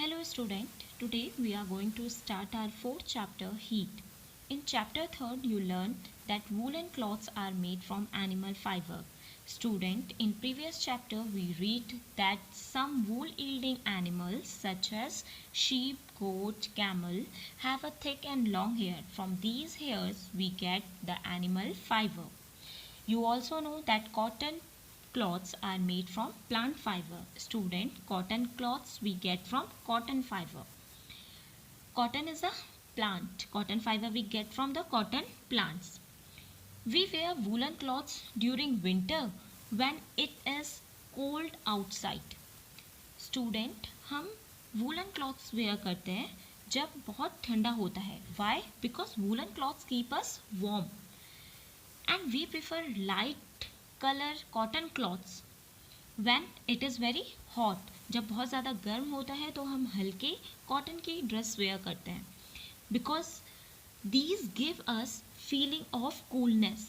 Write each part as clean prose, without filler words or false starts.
Hello student, today we are going to start our fourth chapter, heat. In chapter 3rd you learn that woolen cloths are made from animal fiber. Student, in previous chapter we read that some wool yielding animals such as sheep, goat, camel have a thick and long hair. From these hairs we get the animal fiber. You also know that cotton cloths are made from plant fiber. Student, cotton cloths we get from cotton fiber. Cotton is a plant. Cotton fiber we get from the cotton plants. We wear woolen cloths during winter when it is cold outside. Student, हम woolen cloths wear करते हैं जब बहुत ठंडा होता है. Why? Because woolen cloths keep us warm. And we prefer light color cotton cloths when it is very hot. जब बहुत ज़्यादा गर्म होता है तो हम हल्के कॉटन की ड्रेस वेयर करते हैं because these give us feeling of coolness.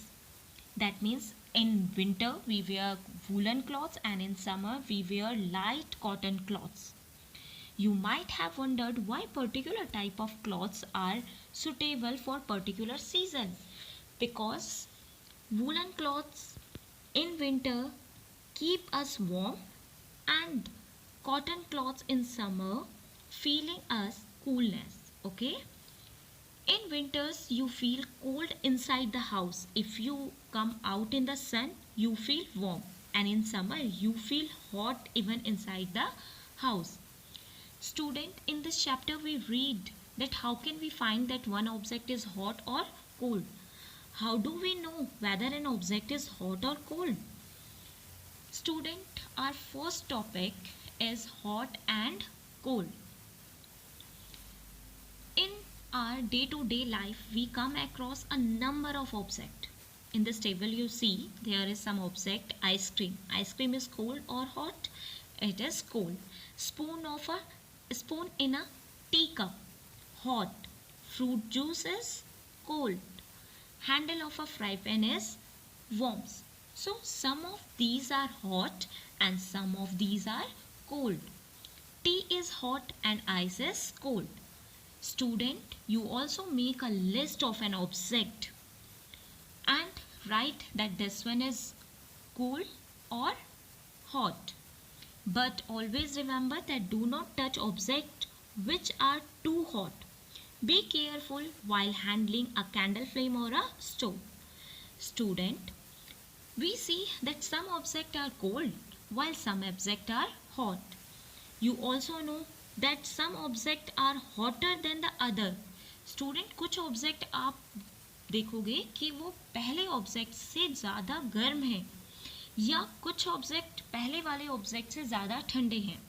That means in winter we wear woolen cloths and in summer we wear light cotton cloths. You might have wondered why particular type of cloths are suitable for particular season. Because woolen cloths in winter keep us warm and cotton cloths in summer feeling us coolness. Okay, in winters you feel cold inside the house. If you come out in the sun you feel warm, and in summer you feel hot even inside the house. Student, in this chapter we read that how can we find that one object is hot or cold. How do we know whether an object is hot or cold? Student, our first topic is hot and cold. In our day-to-day life, we come across a number of objects. In this table you see there is some object, ice cream. Ice cream is cold or hot? It is cold. Spoon in a teacup, hot. Fruit juice is cold. Handle of a fry pan is warm. So some of these are hot and some of these are cold. Tea is hot and ice is cold. Student, you also make a list of an object and write that this one is cool or hot. But always remember that do not touch objects which are too hot. Be careful while handling a candle flame or a stove. Student, we see that some objects are cold while some objects are hot. You also know that some objects are hotter than the other. Student, कुछ object आप देखोगे कि वो पहले object से ज़्यादा गर्म है या कुछ ऑब्जेक्ट पहले वाले ऑब्जेक्ट से ज़्यादा ठंडे हैं.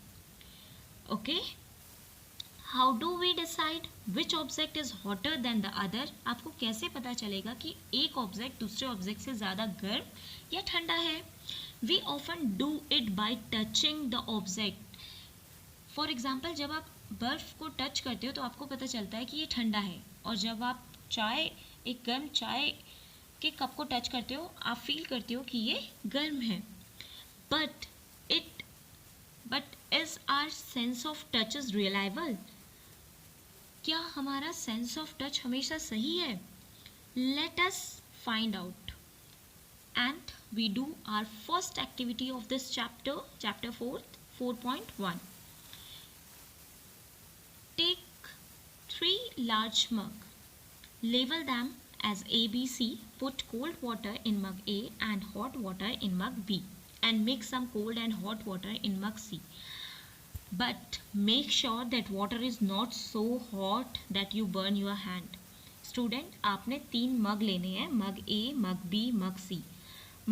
Okay, how do we decide which object is hotter than the other. आपको कैसे पता चलेगा कि एक ऑब्जेक्ट दूसरे ऑब्जेक्ट से ज़्यादा गर्म या ठंडा है. We often do it by touching the object. For example, जब आप बर्फ़ को टच करते हो तो आपको पता चलता है कि ये ठंडा है, और जब आप एक गर्म चाय के कप को टच करते हो आप फील करते हो कि ये गर्म है. But is our sense of touch is reliable. क्या हमारा सेंस ऑफ टच हमेशा सही है? Let us find out and we do our first activity of this chapter 4.1. Take 3 large mug, label them as A, B, C. Put cold water in mug A and hot water in mug B, and mix some cold and hot water in mug C. But make sure that water is not so hot that you burn your hand. Student, आपने 3 मग लेने हैं, मग A, mug B, mug C.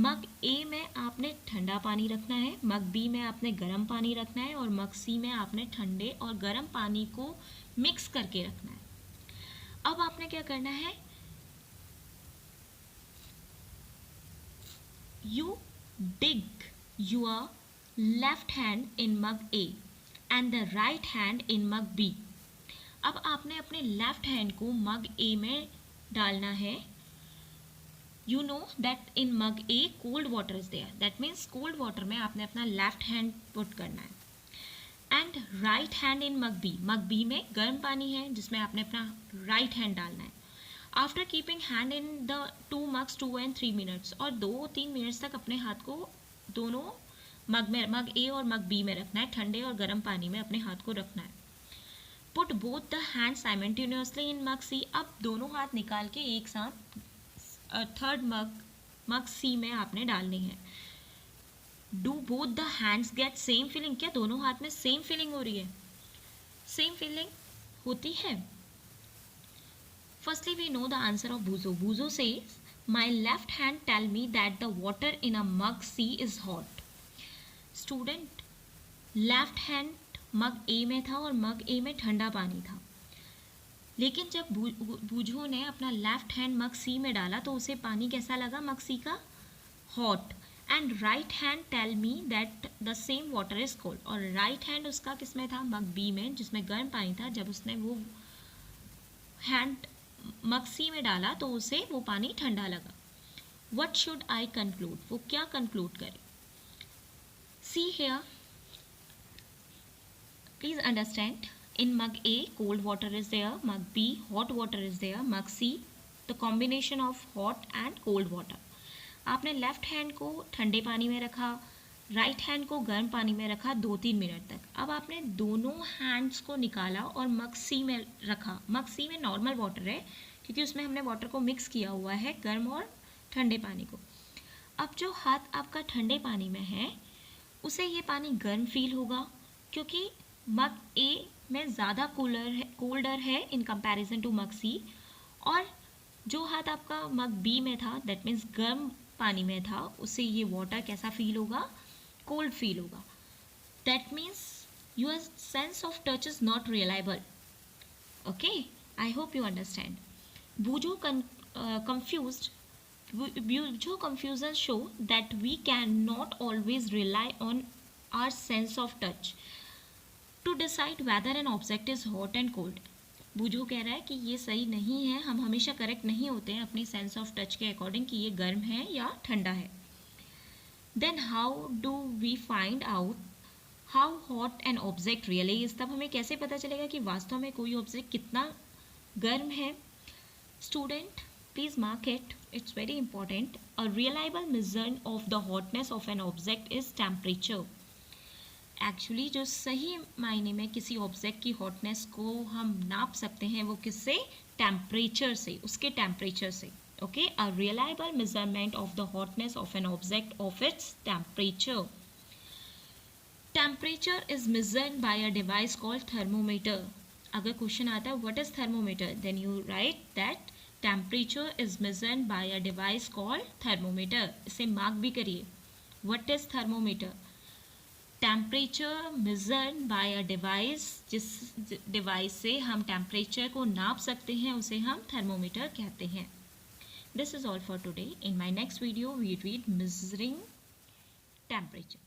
Mug A में आपने ठंडा पानी रखना है, मग B में आपने गर्म पानी रखना है, और मग C में आपने ठंडे और गर्म पानी को मिक्स करके रखना है. अब आपने क्या करना है, you dig your left hand in mug A and the right hand in mug B. अब आपने अपने लेफ्ट हैंड को मग A में डालना है. You know that in mug A cold water is there. That means cold water में आपने अपना लेफ्ट हैंड पुट करना है. And right hand in mug B, mug B में गर्म पानी है जिसमें आपने अपना राइट हैंड डालना है। After keeping hand in the 2 mugs 2 and 3 minutes, और 2-3 मिनट्स तक अपने हाथ को दोनों मग में, मग ए और मग बी में रखना है, ठंडे और गर्म पानी में अपने हाथ को रखना है। Put both the hand simultaneously in mug C, अब दोनों हाथ निकाल के एक साथ थर्ड मग सी में आपने डालनी है। Do both the hands get same feeling, क्या दोनों हाथ में सेम फीलिंग हो रही है? सेम फीलिंग होती है। Firstly we know the answer of Boojho. Boojho says my left hand tell me that the water in a mug C is hot. Student, left hand mug A में था और मग ए में ठंडा पानी था, लेकिन जब बूझो ने अपना लेफ्ट हैंड मग सी में डाला तो उसे पानी कैसा लगा मग सी का? Hot. And right hand tell me that the same water is cold, और राइट हैंड उसका किस में था? मग बी में, जिसमें गर्म पानी था। जब उसने वो हैंड मग सी में डाला तो उसे वो पानी ठंडा लगा। वट शुड आई कंक्लूड, वो क्या कंक्लूड करे? See here, please understand, in mug A cold water is there, mug B hot water is there, mug C the combination of hot and cold water। आपने left hand को ठंडे पानी में रखा, right hand को गर्म पानी में रखा 2-3 मिनट तक। अब आपने दोनों हैंड्स को निकाला और मग सी में रखा। मग सी में नॉर्मल वाटर है क्योंकि उसमें हमने वाटर को मिक्स किया हुआ है, गर्म और ठंडे पानी को। अब जो हाथ आपका ठंडे पानी में है उसे ये पानी गर्म फील होगा क्योंकि मग ए में ज़्यादा कोल्डर है इन कंपैरिजन टू मग सी, और जो हाथ आपका मग बी में था दैट मीन्स गर्म पानी में था, उससे ये वाटर कैसा फील होगा? कोल्ड फील होगा। That means your sense of touch is not reliable. Okay, I hope you understand. Boojho confusion show that we cannot always rely on our sense of touch to decide whether an object is hot and cold। बूझो कह रहा है कि ये सही नहीं है, हम हमेशा करेक्ट नहीं होते हैं अपनी सेंस ऑफ टच के अकॉर्डिंग कि ये गर्म है या ठंडा है। Then how do we find out how hot an object really is, तब हमें कैसे पता चलेगा कि वास्तव में कोई ऑब्जेक्ट कितना गर्म है? Student, please mark it, it's very important. A reliable measure of the hotness of an object is temperature. Actually जो सही मायने में किसी ऑब्जेक्ट की हॉटनेस को हम नाप सकते हैं वो किससे? टेम्परेचर से, उसके टेम्परेचर से। Okay, a reliable measurement of the hotness of an object of its temperature. Temperature is measured by a device called thermometer. अगर क्वेश्चन आता है what is thermometer, then you write that temperature is measured by a device called thermometer. इसे mark भी करिए, what is thermometer? Temperature measured by a device, जिस device से हम temperature को नाप सकते हैं उसे हम थर्मोमीटर कहते हैं। This is all for today. In my next video we read measuring temperature.